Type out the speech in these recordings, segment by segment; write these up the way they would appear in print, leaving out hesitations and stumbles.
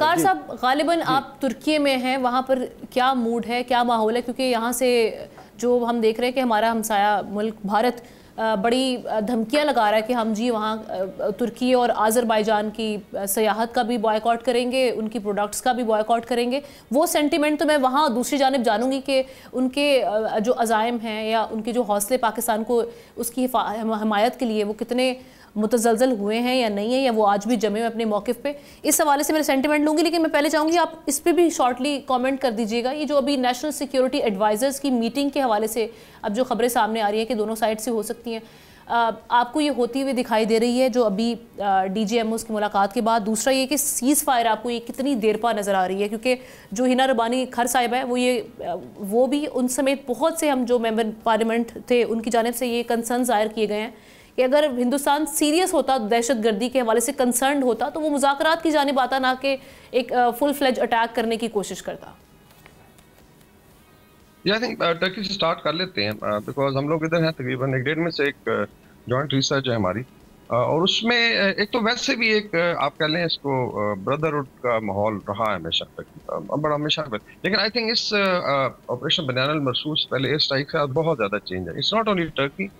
Car जी साहब, गालिबन जी। आप तुर्की में हैं, वहाँ पर क्या मूड है, क्या माहौल है? क्योंकि यहाँ से जो हम देख रहे हैं कि हमारा हमसाया मुल्क भारत बड़ी धमकियाँ लगा रहा है कि हम जी वहाँ तुर्की और आज़रबाईजान की सयाहत का भी बॉयकॉट करेंगे, उनकी प्रोडक्ट्स का भी बॉयकॉट करेंगे। वो सेंटिमेंट तो मैं वहाँ दूसरी जानिब जानूंगी कि उनके जो अज़ाइम हैं या उनके जो हौसले पाकिस्तान को उसकी हमायत के लिए वो कितने मुतज़लज़ल हुए हैं या नहीं है, या वो आज भी जमे हुए अपने मौक़िफ़ पे। इस हवाले से मेरे सेंटिमेंट लूँगी, लेकिन मैं पहले चाहूँगी आप इस पर भी शॉर्टली कमेंट कर दीजिएगा। ये जो अभी नेशनल सिक्योरिटी एडवाइज़र्स की मीटिंग के हवाले से अब जो खबरें सामने आ रही हैं कि दोनों साइड से हो सकती हैं, आपको ये होती हुई दिखाई दे रही है जो अभी DGMOs की मुलाकात के बाद? दूसरा ये कि सीज़ फायर आपको ये कितनी देर पा नज़र आ रही है? क्योंकि जो हिना रबानी खर साहिबा है वो भी उन समेत बहुत से हम जो मेंबर पार्लियामेंट थे उनकी जानिब से ये कंसर्न ज़ाहिर किए गए हैं कि अगर हिंदुस्तान सीरियस होता, दहशतगर्दी के हवाले से कंसर्न होता, तो वो मुज़ाकरात की जानिब आता, ना कि एक फुल फ्लेज अटैक करने की कोशिश करता। आई थिंक टर्की से स्टार्ट कर लेते हैं बिकॉज हम लोग इधर हैं तकरीबन 1.5 में से एक जॉइंट रिसर्च है हमारी। और उसमें एक तो वैसे भी एक आप कह लें इसको ब्रदरहुड का माहौल रहा है हमेशा तक, बड़ा हमेशा। लेकिन आई थिंक इस ऑपरेशन बनियान मरसूस पहले एयर स्ट्राइक से बहुत ज्यादा चेंज है। It's not only Turkey,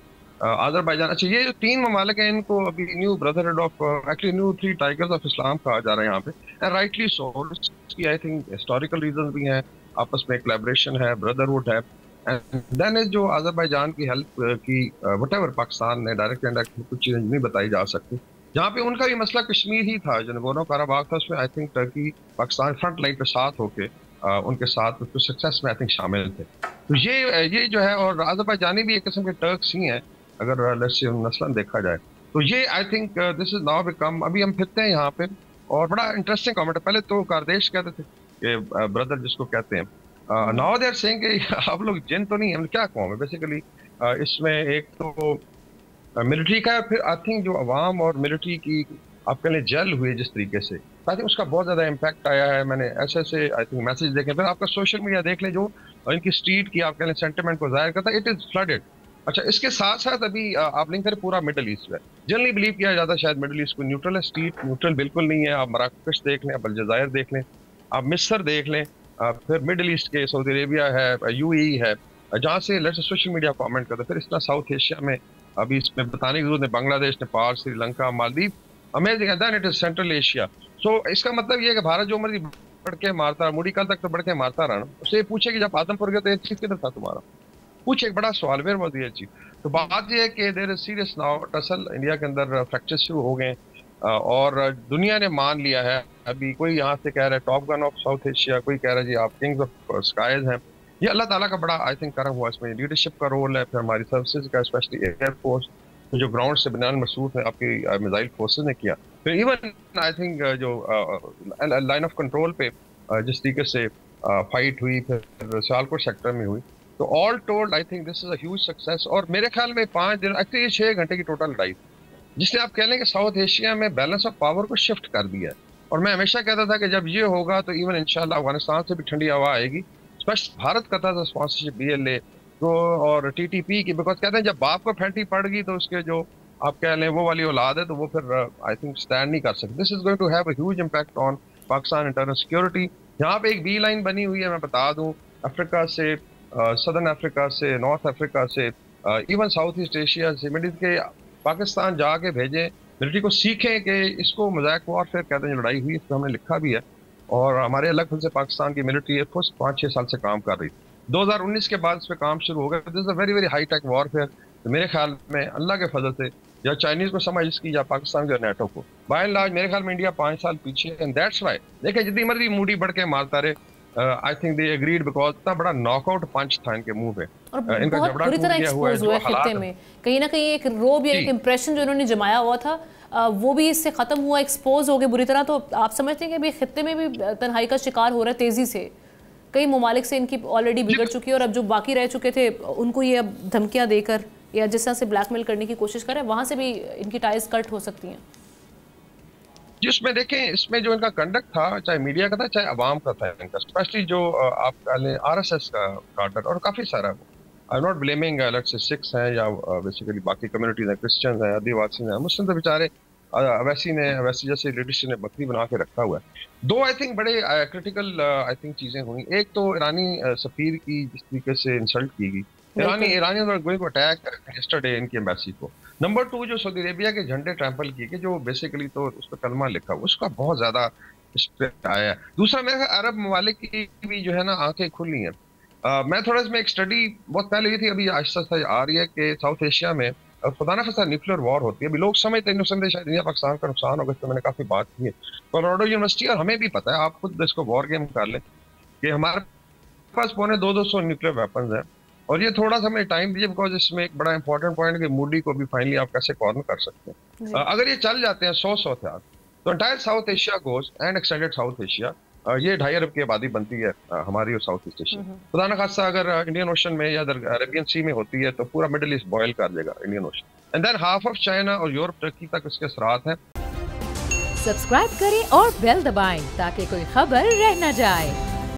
Azerbaijan. अच्छा, ये जो 3 ममालिक हैं इनको अभी new brotherhood of actually new 3 tigers of Islam कहा जा रहा है यहाँ पे, एंड राइटली सो। इसकी आई थिंक हिस्टोरिकल रीजन भी हैं, आपस में कोलैबोरेशन है, ब्रदरहुड है। एंड देन इज जो आज़रबाईजान की हेल्प की व्हाटएवर पाकिस्तान ने डायरेक्ट इनडायरेक्ट कुछ चीजें नहीं बताई जा सकती, जहाँ पे उनका भी मसला कश्मीर ही था, जो नगोर्नो कराबाग था, उसमें I think Turkey Pakistan front line पे साथ होके उनके साथ उसको सक्सेस में आई थिंक शामिल थे। तो ये जो है, और आज़रबाईजानी भी एक किस्म के टर्क्स ही हैं अगर लेट्स से नस्लन देखा जाए। तो ये I think this is now become, अभी हम फिरते हैं यहाँ पे, और बड़ा इंटरेस्टिंग कमेंट है। पहले तो कारदेश कहते थे कि ब्रदर जिसको कहते हैं, नाउ दे आर सेइंग कि आप लोग जिन तो नहीं है, क्या कौम है बेसिकली। इसमें एक तो मिलिट्री का, फिर आई थिंक जो अवाम और मिलिट्री की आप कह लें जल हुई जिस तरीके से, आई थिंक उसका बहुत ज्यादा इम्पैक्ट आया है। मैंने ऐसे ऐसे आई थिंक मैसेज देखे, फिर आपका सोशल मीडिया देख लें जो इनकी स्ट्रीट की आप कह लें सेंटिमेंट को जाहिर करता है, इट इज फ्लडेड। अच्छा, इसके साथ साथ अभी आप लिंक करें पूरा मिडल ईस्ट है, जनरली बिलीव किया जाता है शायद मिडल ईस्ट को न्यूट्रल है, स्ट्रीट न्यूट्रल बिल्कुल नहीं है। आप मराकश देख लें, आप अलजायर देख लें, आप मिस्र देख लें, फिर मिडल ईस्ट के सऊदी अरेबिया है, UAE है, जहाँ से लेट्स सोशल मीडिया कमेंट करते हैं। फिर इस तरह साउथ एशिया में अभी इसमें बताने की जरूरत है, Bangladesh, Nepal, Sri Lanka, Maldives, amazing, then it is central Asia. So इसका मतलब ये है कि भारत जो मर्जी बढ़ के मारता, मुड़ी कल तक तो बढ़ के मारता रहा ना, उससे पूछे कि जब आदमपुर गया तो ये चीज किधर था तुम्हारा, पूछे, एक बड़ा सवाल वेर मोदी है चीज। तो बात ये है कि there is serious now tussle, India के अंदर फ्रैक्चर शुरू हो गए, और दुनिया ने मान लिया है। अभी कोई यहाँ से कह रहा है top gun of south Asia, कोई कह रहा है जी आप किंग्स ऑफ स्काइज हैं। ये अल्लाह ताला का बड़ा आई थिंक करम हुआ, इसमें लीडरशिप का रोल है, फिर हमारी सर्विसेज का, स्पेशली एयरफोर्स जो ग्राउंड से बनियान मसूद है आपकी मिसाइल फोर्सेज ने किया। फिर इवन आई थिंक जो लाइन ऑफ कंट्रोल पे जिस तरीके से फाइट हुई, फिर सियालकोट सेक्टर में हुई। तो all told I think this is a huge success. और मेरे ख्याल में 5 दिन, एक्चुअली 6 घंटे की टोटल लड़ाई, जिसने आप कह लें कि साउथ एशिया में बैलेंस ऑफ पावर को शिफ्ट कर दिया है। और मैं हमेशा कहता था कि जब ये होगा तो इवन इंशाल्लाह अफगानिस्तान से भी ठंडी हवा आएगी। स्पष्ट भारत करता था स्पॉन्सरशिप BLA तो और TTP की, बिकॉज कहते हैं जब बाप को फैंटी पड़ गई तो उसके जो आप कह लें वो वाली औलाद है, तो वो फिर आई थिंक स्टैंड नहीं कर सकती। This is going to have a huge impact on Pakistan internal security. यहाँ पे एक B लाइन बनी हुई है, मैं बता दूं, अफ्रीका से, सदर्न अफ्रीका से, नॉर्थ अफ्रीका से, इवन साउथ ईस्ट एशिया से, मिडिल के, पाकिस्तान जाके भेजें मिलिट्री को, सीखें कि इसको मोज़ाइक वॉरफेयर कहते हैं। जो लड़ाई हुई इसको हमने लिखा भी है, और हमारे अलग से पाकिस्तान की मिलिट्री एयरफोर्स 5-6 साल से काम कर रही थी। 2019 के बाद इस पे काम शुरू हो गया। This is a very very high tech warfare. तो मेरे ख्याल में अल्लाह के फजल से या चाइनीज को समझ इसकी, या पाकिस्तान या नेटो को, बाय एंड लार्ज मेरे ख्याल में इंडिया 5 साल पीछे, एंड दैट्स व्हाई देखिए जितनी मर्जी मूडी बढ़ के मारता रहे, I think they agreed, because इतना बड़ा नॉकआउट पंच था इनके मुंह पे, और इनका बहुत जबड़ा बुरी टूट तरह गया हुआ है, एक्सपोज जो हुआ है हालात खित्ते में। कहीं ना कहीं एक रोब या एक इम्प्रेशन जो इन्होंने जमाया हुआ था वो भी इससे ख़त्म हुआ, एक्सपोज हो गए बुरी तरह। तो आप समझते हैं कि अभी खित्ते में भी तन्हाई का शिकार हो रहा है तेज़ी से? कई ममालिक से इनकी ऑलरेडी बिगड़ चुकी है, और अब जो बाकी रह चुके थे उनको ये अब धमकियाँ देकर या जिस तरह से ब्लैकमेल करने की कोशिश करें, वहाँ से भी इनकी टाइज कट हो सकती हैं। जिसमें देखें, इसमें जो इनका कंडक्ट था, चाहे मीडिया का था चाहे अवाम का था, इनका स्पेशली जो आप कह लें RSS का कार्टर, और काफी सारा, I am not blaming let's say Sikhs हैं या बेसिकली बाकी कम्युनिटीज हैं, क्रिश्चियंस हैं, आदिवासी हैं, मुस्लिम तो बेचारे अवैसी जैसे लीडरशिप ने बकरी बना के रखा हुआ है। दो आई थिंक बड़े क्रिटिकल आई थिंक चीजें हुई। एक तो ईरानी सफीर की जिस तरीके से इंसल्ट की गई, Iranians were going to attack yesterday इनकी एम्बेसी को। नंबर टू, जो सऊदी अरेबिया के झंडे ट्रैम्पल किए गए, जो बेसिकली तो उस पर कलमा लिखा, उसका बहुत ज्यादा इस पे आया है। दूसरा, मेरे अरब ममालिक की भी जो है ना आंखें खुली हैं। मैं थोड़ा इसमें एक स्टडी बहुत पहले हुई थी, अभी आहिस्ता आहिस्ता आ रही है कि साउथ एशिया में खुदा न खास्ता न्यूक्लियर वॉर होती है। अभी लोग समझते हैं नुकसान शायद इंडिया पाकिस्तान का नुकसान होगा, तो मैंने काफी बात की है कोलोराडो यूनिवर्सिटी, और हमें भी पता है, आप खुद इसको वॉर गेम कर लें कि हमारे पास पौने 200 न्यूक्लियर वेपन्स हैं। और ये थोड़ा सा हमें टाइम दीजिए, बिकॉज इसमें एक बड़ा इंपॉर्टेंट पॉइंट है कि मूडी को भी फाइनली आप कैसे कॉर्नर कर सकते हैं। अगर ये चल जाते हैं 100 हथियार, तो entire south Asia goes and extended south Asia, ये 2.5 अरब की आबादी बनती है हमारी और साउथ ईस्ट एशिया। खुदा न खास्ता अगर इंडियन ओशन में या अरेबियन सी में होती है तो पूरा मिडिल ईस्ट बॉयल कर देगा Indian ocean, and than half of China और यूरोप टर्की तक इसके असरात हैं। सब्सक्राइब करें और बेल दबाएं ताकि कोई खबर रह न जाए।